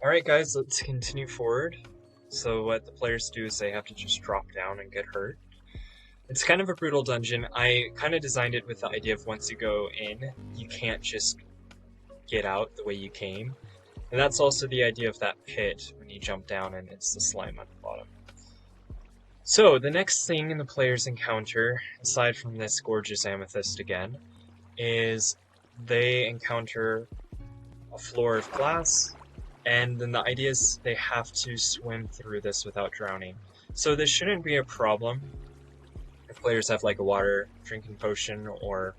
Alright guys, let's continue forward. So what the players do is they have to just drop down and get hurt. It's kind of a brutal dungeon. I kind of designed it with the idea of once you go in, you can't just get out the way you came. And that's also the idea of that pit when you jump down and it's the slime at the bottom. So the next thing the players encounter, aside from this gorgeous amethyst again, is they encounter a floor of glass. And then the idea is they have to swim through this without drowning. So this shouldn't be a problem if players have like a water drinking potion or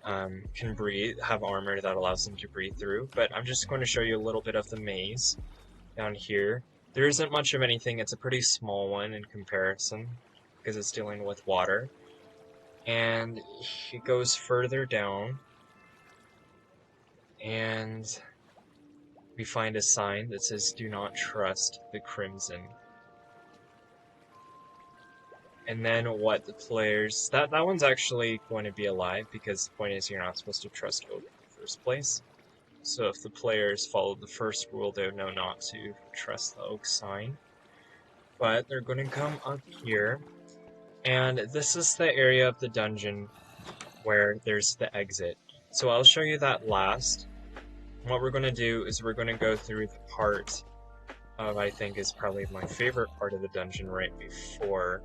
can breathe, have armor that allows them to breathe through. But I'm just going to show you a little bit of the maze down here. There isn't much of anything. It's a pretty small one in comparison because it's dealing with water. And it goes further down. And we find a sign that says, "Do not trust the Crimson." And then what the players... That one's actually going to be alive, because the point is you're not supposed to trust Oak in the first place. So if the players followed the first rule, they would know not to trust the Oak sign. But they're going to come up here, and this is the area of the dungeon where there's the exit. So I'll show you that last. What we're going to do is we're going to go through the part of, I think is probably my favorite part of the dungeon right before,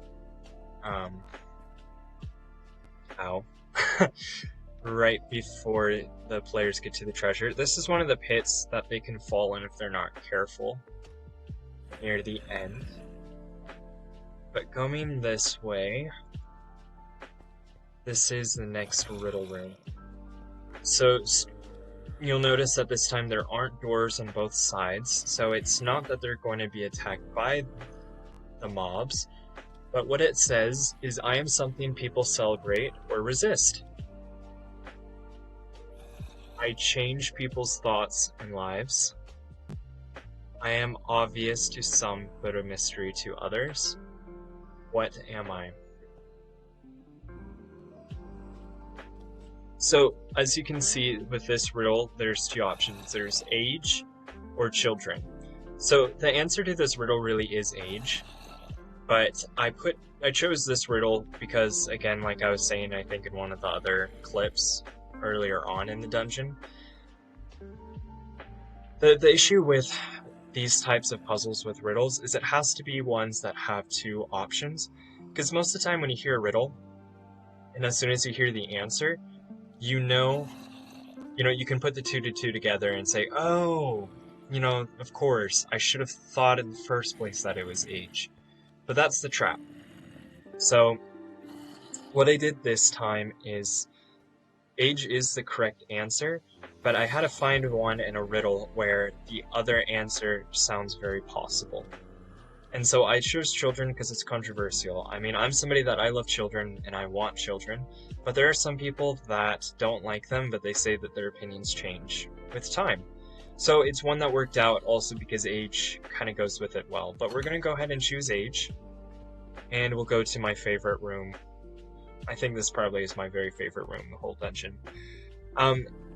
right before the players get to the treasure. This is one of the pits that they can fall in if they're not careful, near the end. But going this way, this is the next riddle room. So you'll notice that this time there aren't doors on both sides, so it's not that they're going to be attacked by the mobs, but what it says is, "I am something people celebrate or resist. I change people's thoughts and lives. I am obvious to some, but a mystery to others. What am I?" So, as you can see with this riddle, there's two options. There's age or children. So the answer to this riddle really is age, but I chose this riddle because, again, like I was saying, I think in one of the other clips earlier on in the dungeon, the issue with these types of puzzles with riddles is it has to be ones that have two options, because most of the time when you hear a riddle, and as soon as you hear the answer, you can put the two to two together and say, oh, of course, I should have thought in the first place that it was age. But that's the trap. So, what I did this time is, age is the correct answer, but I had to find one in a riddle where the other answer sounds very possible. And so I chose children because it's controversial. I mean, I'm somebody that I love children and I want children, but there are some people that don't like them, but they say that their opinions change with time. So it's one that worked out also because age kind of goes with it well. But we're going to go ahead and choose age, and we'll go to my favorite room. I think this probably is my very favorite room in the whole dungeon.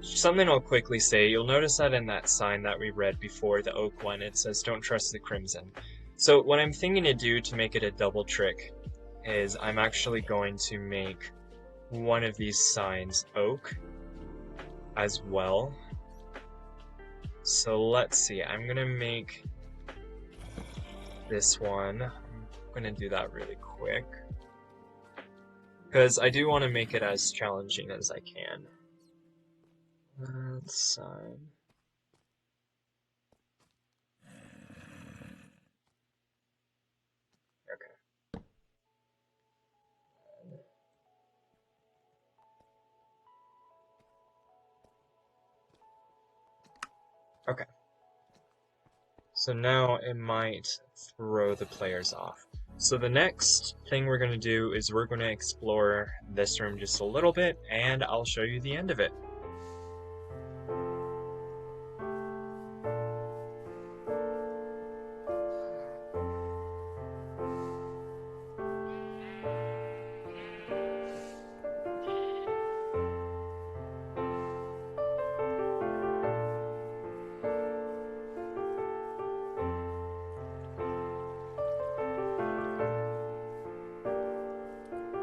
Something I'll quickly say, you'll notice that in that sign that we read before, the oak one, it says, "Don't trust the Crimson." So what I'm thinking to do to make it a double trick is I'm actually going to make one of these signs oak as well. So let's see, I'm going to make this one. I'm going to do that really quick, because I do want to make it as challenging as I can. Sign. Okay. So now it might throw the players off. So the next thing we're going to do is we're going to explore this room just a little bit, and I'll show you the end of it.